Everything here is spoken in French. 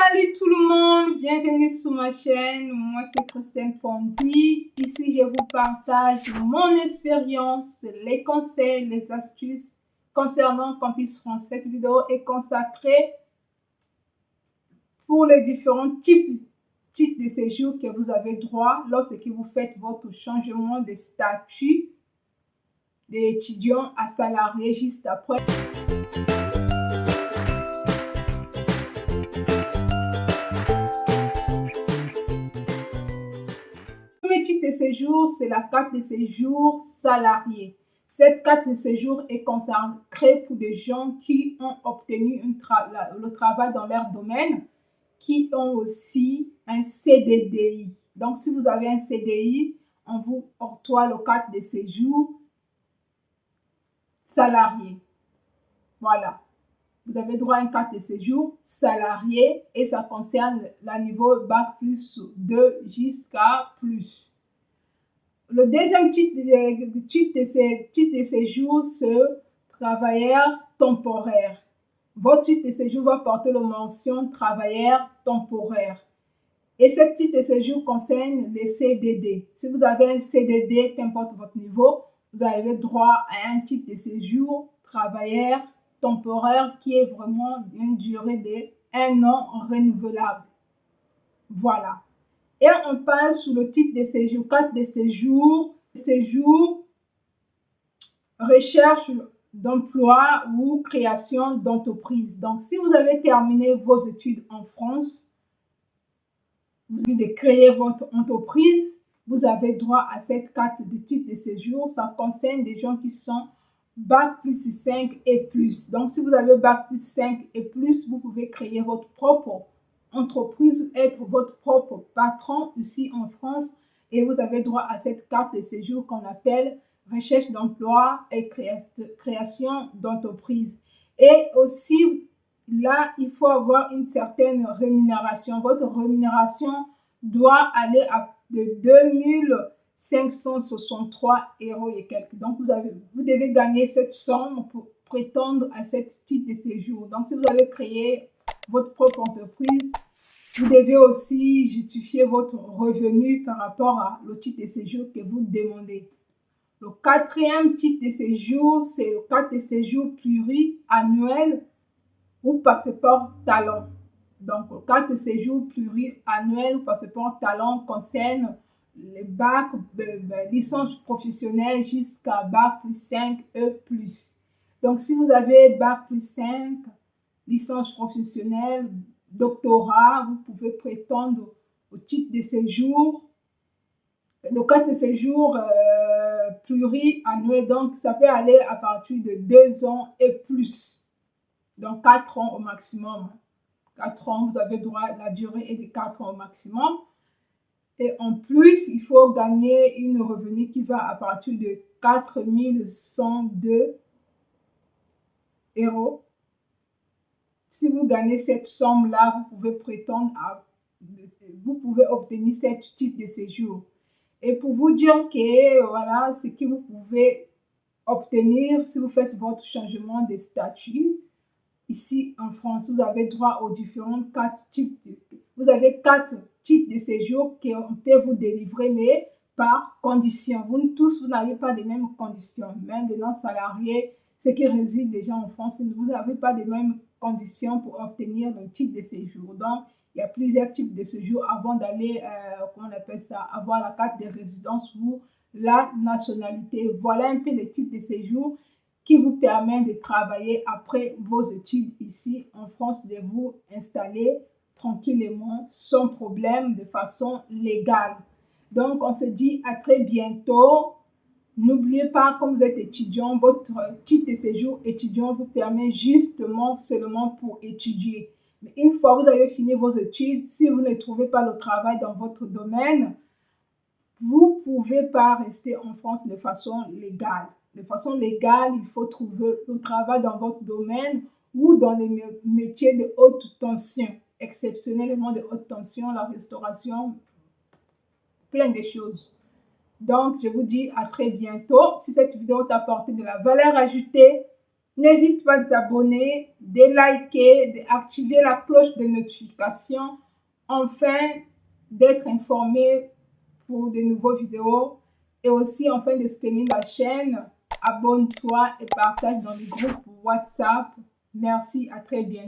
Salut tout le monde, bienvenue sur ma chaîne. Moi c'est Christine Fonzi. Ici je vous partage mon expérience, les conseils, les astuces concernant Campus France. Cette vidéo est consacrée pour les différents types de séjours que vous avez droit lorsque vous faites votre changement de statut d'étudiant à salarié juste après. Le premier titre de séjour, c'est la carte de séjour salarié. Cette carte de séjour est consacrée pour des gens qui ont obtenu le travail dans leur domaine, qui ont aussi un CDDI. Donc, si vous avez un CDI, on vous octroie la carte de séjour salarié. Voilà. Vous avez droit à une carte de séjour salarié et ça concerne le niveau Bac plus 2 jusqu'à plus. Le deuxième titre de séjour, c'est travailleur temporaire. Votre titre de séjour va porter la mention travailleur temporaire. Et ce titre de séjour concerne les CDD. Si vous avez un CDD, peu importe votre niveau, vous avez droit à un titre de séjour travailleur temporaire qui est vraiment d'une durée de 1 an renouvelable. Voilà. Et on passe sur le titre de séjour, carte de séjour, recherche d'emploi ou création d'entreprise. Donc, si vous avez terminé vos études en France, vous avez créé votre entreprise, vous avez droit à cette carte de titre de séjour. Ça concerne des gens qui sont Bac plus 5 et plus. Donc, si vous avez Bac plus 5 et plus, vous pouvez créer votre propre entreprise, être votre propre patron ici en France et vous avez droit à cette carte de séjour qu'on appelle recherche d'emploi et création d'entreprise. Et aussi, là, il faut avoir une certaine rémunération. Votre rémunération doit aller à de 2563 € et quelques. Donc, vous devez gagner cette somme pour prétendre à cette titre de séjour. Donc, si vous avez créé votre propre entreprise, vous devez aussi justifier votre revenu par rapport à le titre de séjour que vous demandez. Le quatrième titre de séjour, c'est le carte de séjour pluriannuel ou passeport talent. Donc, le carte de séjour pluriannuel ou passeport talent concerne les bacs, licence professionnelle jusqu'à Bac plus 5 et plus. Donc, si vous avez Bac plus 5, licence professionnelle, doctorat, vous pouvez prétendre au titre de séjour. Le carte de séjour pluriannuel, donc ça peut aller à partir de 2 ans et plus. Donc 4 ans au maximum. 4 ans, vous avez droit, la durée est de 4 ans au maximum. Et en plus, il faut gagner une revenu qui va à partir de 4102 €. Si vous gagnez cette somme-là, vous pouvez prétendre vous pouvez obtenir ce titre de séjour. Et pour vous dire que voilà ce que vous pouvez obtenir si vous faites votre changement de statut ici en France, vous avez droit aux différents 4 types. Vous avez 4 types de séjours qu'on peut vous délivrer, mais par condition. Vous n'avez pas les mêmes conditions. Même les non-salariés, ceux qui résident déjà en France, vous n'avez pas les mêmes conditions pour obtenir le titre de séjour. Donc, il y a plusieurs types de séjours avant d'aller, comment on appelle ça, avoir la carte de résidence ou la nationalité. Voilà un peu les types de séjours qui vous permet de travailler après vos études ici en France, de vous installer tranquillement, sans problème, de façon légale. Donc, on se dit à très bientôt. N'oubliez pas, comme vous êtes étudiant, votre titre de séjour étudiant vous permet justement seulement pour étudier. Mais une fois que vous avez fini vos études, si vous ne trouvez pas le travail dans votre domaine, vous ne pouvez pas rester en France de façon légale. De façon légale, il faut trouver le travail dans votre domaine ou dans les métiers de haute tension, exceptionnellement de haute tension, la restauration, plein de choses. Donc, je vous dis à très bientôt. Si cette vidéo t'a apporté de la valeur ajoutée, N'hésite pas à t'abonner, de liker, d'activer la cloche de notification, afin d'être informé pour de nouvelles vidéos et aussi afin de soutenir la chaîne. Abonne-toi et partage dans les groupes WhatsApp. Merci, à très bientôt.